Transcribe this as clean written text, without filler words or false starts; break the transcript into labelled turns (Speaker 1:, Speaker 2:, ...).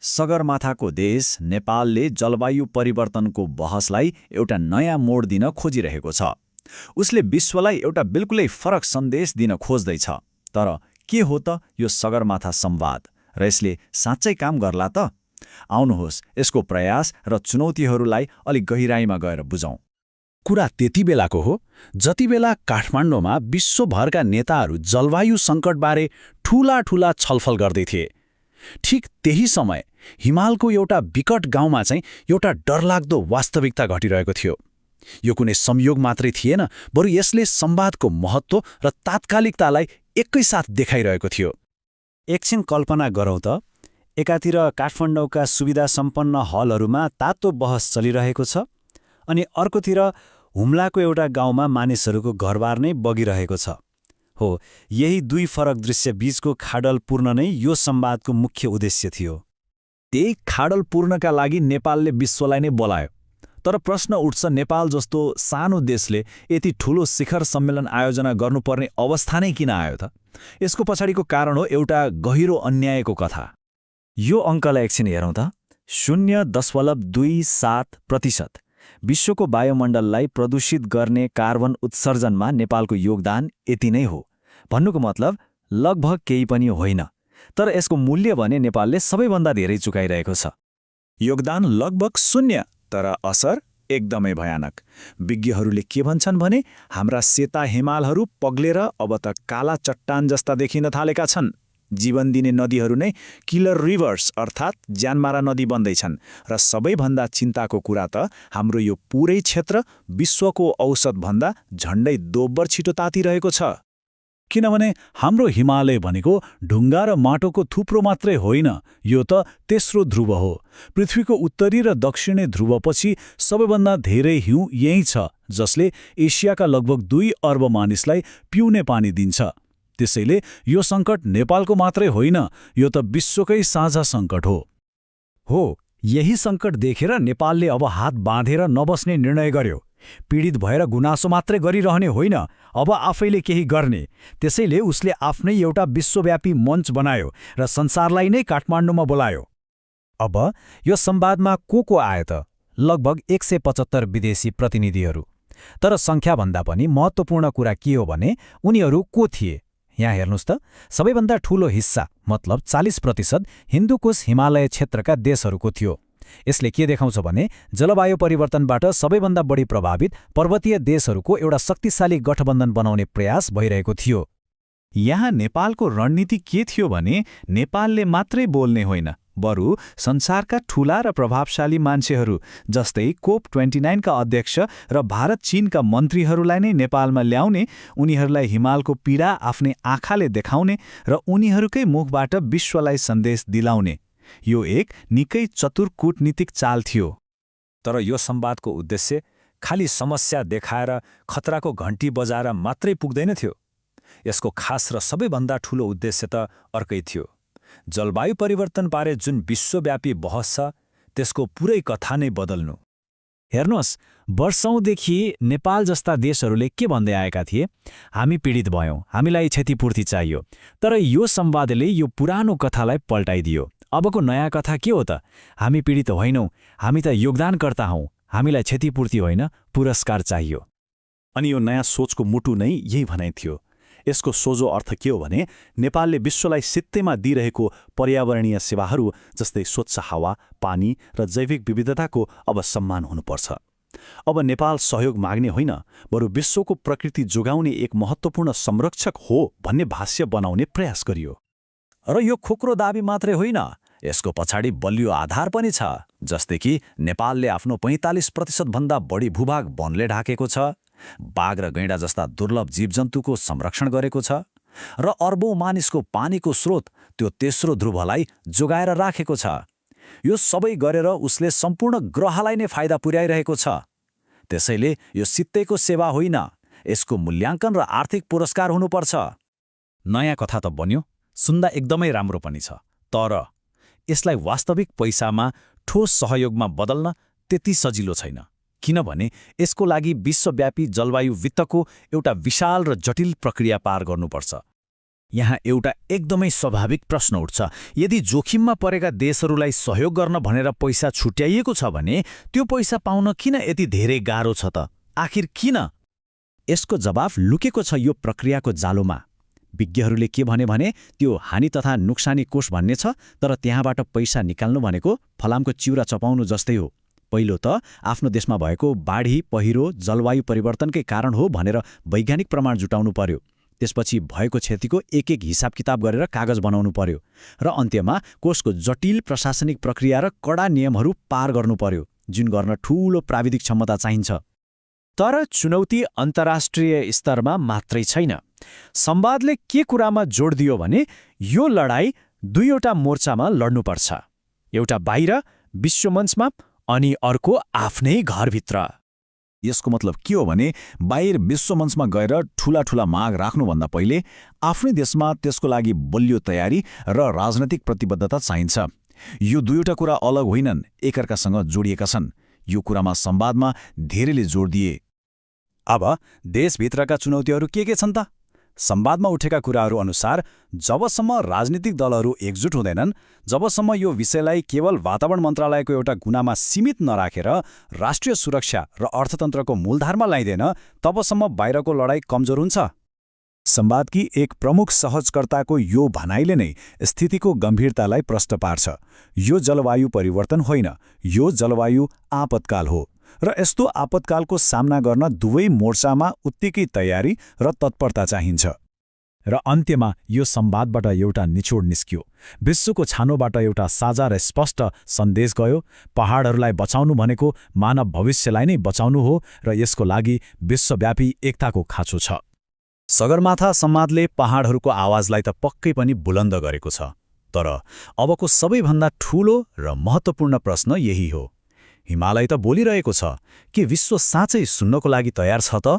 Speaker 1: सगरमाथाको देश नेपालले जलवायु परिवर्तनको बहसलाई एउटा नयाँ मोड दिन खोजिरहेको छ। उसले विश्वलाई एउटा बिल्कुलै फरक सन्देश दिन खोज्दैछ। तर के हो त यो सगरमाथा संवाद र यसले साँच्चै काम गर्ला त? आउनुहोस् यसको प्रयास र चुनौतीहरूलाई अलि गहिराईमा गएर बुझौं।
Speaker 2: कुरा त्यति बेलाको हो जति बेला काठमाडौँमा विश्वभरका नेताहरू जलवायु सङ्कटबारे ठूला छलफल गर्दै थिए। ठिक त्यही समय हिमालको एउटा विकट गाउँमा चाहिँ एउटा डरलाग्दो वास्तविकता घटिरहेको थियो। यो कुनै संयोग मात्रै थिएन, बरु यसले संवादको महत्त्व र तात्कालिकतालाई एकैसाथ देखाइरहेको थियो।
Speaker 3: एकछिन कल्पना गरौँ त, एकातिर काठमाडौँका सुविधा सम्पन्न हलहरूमा तातो बहस चलिरहेको छ, अनि अर्कोतिर हुम्लाको एउटा गाउँमा मानिसहरूको घरबार नै बगिरहेको छ। हो, यही दुई फरक दृश्य बीचको खाडल पूर्ण नै यो संवादको मुख्य उद्देश्य थियो।
Speaker 4: त्यही खाडल पूर्णका लागि नेपालले विश्वलाई नै बोलायो। तर प्रश्न उठ्छ, नेपाल जस्तो सानो देशले यति ठूलो शिखर सम्मेलन आयोजना गर्नुपर्ने अवस्था नै किन आयो त? यसको पछाडिको कारण हो एउटा गहिरो अन्यायको कथा।
Speaker 1: यो अङ्कलाई एकछिन हेरौँ त। 0.27% विश्वको वायुमण्डललाई प्रदूषित गर्ने कार्बन उत्सर्जनमा नेपालको योगदान यति नै हो। भन्नुको मतलब लगभग केही पनि होइन। तर यसको मूल्य भने नेपालले सबैभन्दा धेरै चुकाइरहेको छ।
Speaker 4: योगदान लगभग 0, तर असर एकदमै भयानक। विज्ञहरूले के भन्छन् भने हाम्रा सेता हिमालहरू पग्लेर अब त काला चट्टान जस्ता देखिन थालेका छन्। जीवन दिने नदीहरू नै किलर रिभर्स अर्थात् ज्यानमारा नदी बन्दैछन्। र सबैभन्दा चिन्ताको कुरा त हाम्रो यो पुरै क्षेत्र विश्वको औसतभन्दा झण्डै दोब्बर छिटो तातिरहेको छ।
Speaker 2: किनभने हाम्रो हिमालय भनेको ढुङ्गा र माटोको थुप्रो मात्रै होइन, यो त तेस्रो ध्रुव हो। पृथ्वीको उत्तरी र दक्षिणी ध्रुवपछि सबैभन्दा धेरै हिउँ यही छ, जसले एसियाका लगभग 2 अर्ब मानिसलाई पिउने पानी दिन्छ। त्यसैले यो सङ्कट नेपालको मात्रै होइन, यो त विश्वकै साझा सङ्कट हो।
Speaker 3: यही सङ्कट देखेर नेपालले अब हात बाँधेर नबस्ने निर्णय गर्यो। पीडित भएर गुनासो मात्रै गरिरहने होइन, अब आफैले केही गर्ने। त्यसैले उसले आफ्नै एउटा विश्वव्यापी मञ्च बनायो र संसारलाई नै काठमाडौँमा बोलायो। अब यो संवादमा को आयो त? लगभग 175 विदेशी प्रतिनिधिहरू। तर सङ्ख्याभन्दा पनि महत्त्वपूर्ण कुरा के हो भने उनीहरू को थिए? यहाँ हेर्नुहोस् त, सबैभन्दा ठूलो हिस्सा मतलब 40% हिन्दुकुश हिमालय क्षेत्रका देशहरूको थियो। यसले के देखाउँछ भने जलवायु परिवर्तनबाट सबैभन्दा बढी प्रभावित पर्वतीय देशहरूको एउटा शक्तिशाली गठबन्धन बनाउने प्रयास भइरहेको थियो।
Speaker 4: यहाँ नेपालको रणनीति के थियो भने नेपालले मात्रै बोल्ने होइन, बरु संसारका ठूला र प्रभावशाली मान्छेहरू जस्तै COP29 का अध्यक्ष र भारत चीनका मन्त्रीहरूलाई नै नेपालमा ल्याउने, उनीहरूलाई हिमालको पीडा आफ्नै आँखाले देखाउने र उनीहरूकै मुखबाट विश्वलाई सन्देश दिलाउने। यो एक निकै चतुर कूटनीतिक चाल थियो।
Speaker 3: तर यो संवादको उद्देश्य खाली समस्या देखाएर खतराको घण्टी बजाएर मात्रै पुग्दैन थियो। यसको खास र सबैभन्दा ठूलो उद्देश्य त अर्कै थियो। जलवायु परिवर्तनबारे जुन विश्वव्यापी बहस छ, त्यसको पुरै कथा नै बदल्नु।
Speaker 1: हेर्नुहोस्, वर्षौंदेखि नेपाल जस्ता देशहरूले के भन्दै आएका थिए? हामी पीडित भयौं, हामीलाई क्षतिपूर्ति चाहियो। तर यो संवादले यो पुरानो कथालाई पल्टाइदियो। अबको नयाँ कथा के हो त? हामी पीडित होइनौं, हामी त योगदानकर्ता हौं, हामीलाई क्षतिपूर्ति होइन, पुरस्कार चाहियो।
Speaker 2: अनि यो नयाँ सोचको मुटु नै यही भनाइ थियो। यसको सोझो अर्थ के हो भने नेपालले विश्वलाई सित्तैमा दिइरहेको पर्यावरणीय सेवाहरू जस्तै स्वच्छ हावा, पानी र जैविक विविधताको अब सम्मान हुनुपर्छ। अब नेपाल सहयोग माग्ने होइन, बरु विश्वको प्रकृति जोगाउने एक महत्त्वपूर्ण संरक्षक हो भन्ने भाष्य बनाउने प्रयास गरियो।
Speaker 1: र यो खुक्रो दाबी मात्रै होइन, यसको पछाडि बलियो आधार पनि छ। जस्तै कि नेपालले आफ्नो 45% भन्दा बढी भूभाग वनले ढाकेको छ, बाघ र गैंडा जस्ता दुर्लभ जीवजन्तुको संरक्षण गरेको छ, र अर्बौं मानिसको पानीको स्रोत त्यो तेस्रो ध्रुवलाई जोगाएर राखेको छ। यो सबै गरेर उसले सम्पूर्ण ग्रहलाई नै फाइदा पुर्याइरहेको छ। त्यसैले यो सित्तैको सेवा होइन, यसको मूल्याङ्कन र आर्थिक पुरस्कार हुनुपर्छ।
Speaker 2: नयाँ कथा त बन्यो, सुन्दा एकदमै राम्रो पनि छ। तर यसलाई वास्तविक पैसामा ठोस सहयोगमा बदल्न त्यति सजिलो छैन। किनभने यसको लागि विश्वव्यापी जलवायु वित्तको एउटा विशाल र जटिल प्रक्रिया पार गर्नुपर्छ।
Speaker 3: यहाँ एउटा एकदमै स्वाभाविक प्रश्न उठ्छ। यदि जोखिममा परेका देशहरूलाई सहयोग गर्न भनेर पैसा छुट्याइएको छ भने त्यो पैसा पाउन किन यति धेरै गाह्रो छ त? आखिर किन?
Speaker 1: यसको जवाफ लुकेको छ यो प्रक्रियाको जालोमा। विज्ञहरूले के भने त्यो हानि तथा नोक्सानी कोष भन्ने छ, तर त्यहाँबाट पैसा निकाल्नु भनेको फलामको चिउरा चपाउनु जस्तै हो। पहिलो त आफ्नो देशमा भएको बाढी, पहिरो, जलवायु परिवर्तनकै कारण हो भनेर वैज्ञानिक प्रमाण जुटाउनु पर्यो। त्यसपछि भएको क्षतिको एक हिसाब किताब गरेर कागज बनाउनु पर्यो र अन्त्यमा कोषको जटिल प्रशासनिक प्रक्रिया र कडा नियमहरू पार गर्नु पर्यो, जुन गर्न ठूलो प्राविधिक क्षमता चाहिन्छ।
Speaker 2: तर चुनौती अन्तर्राष्ट्रिय स्तरमा मात्रै छैन। संवादले के कुरामा जोड दियो भने यो लडाईँ दुईवटा मोर्चामा लड्नुपर्छ। एउटा बाहिर विश्वमञ्चमा अनि अर्को आफ्नै घरभित्र।
Speaker 4: यसको मतलब के हो भने बाहिर विश्वमञ्चमा गएर ठूला माग राख्नुभन्दा पहिले आफ्नै देशमा त्यसको लागि बलियो तयारी र राजनैतिक प्रतिबद्धता चाहिन्छ। यो दुईवटा कुरा अलग होइनन्, एकअर्कासँग जोडिएका छन्। यो कुरामा संवादमा धेरैले जोड दिए।
Speaker 3: अब देशभित्रका चुनौतीहरू के छन् त? संवादमा उठेका कुराहरू अनुसार जबसम्म राजनीतिक दलहरू एकजुट हुँदैनन्, जबसम्म यो विषयलाई केवल वातावरण मन्त्रालयको एउटा गुनामा सीमित नराखेर राष्ट्रिय सुरक्षा र अर्थतन्त्रको मूलधारमा ल्याइँदैन, तबसम्म बाहिरको लडाईँ कमजोर हुन्छ।
Speaker 4: संवादकी एक प्रमुख सहजकर्ताको यो भनाइले नै स्थितिको गम्भीरतालाई प्रष्ट पार्छ। यो जलवायु परिवर्तन होइन, यो जलवायु आपतकाल हो र यस्तो आपतकालको सामना गर्न दुवै मोर्चामा उत्तिकै तयारी र तत्परता चाहिन्छ।
Speaker 3: र अन्त्यमा यो संवादबाट एउटा निचोड निस्कियो। विश्वको छानोबाट एउटा साझा र स्पष्ट सन्देश गयो। पहाडहरूलाई बचाउनु भनेको मानव भविष्यलाई नै बचाउनु हो र यसको लागि विश्वव्यापी एकताको खाँचो छ। सगरमाथा संवादले पहाडहरूको आवाजलाई त पक्कै पनि बुलन्द गरेको छ, तर अबको सबैभन्दा ठूलो र महत्त्वपूर्ण प्रश्न यही हो। हिमालय त बोलिरहेको छ, के विश्व साँच्चै सुन्नको लागि तयार छ त?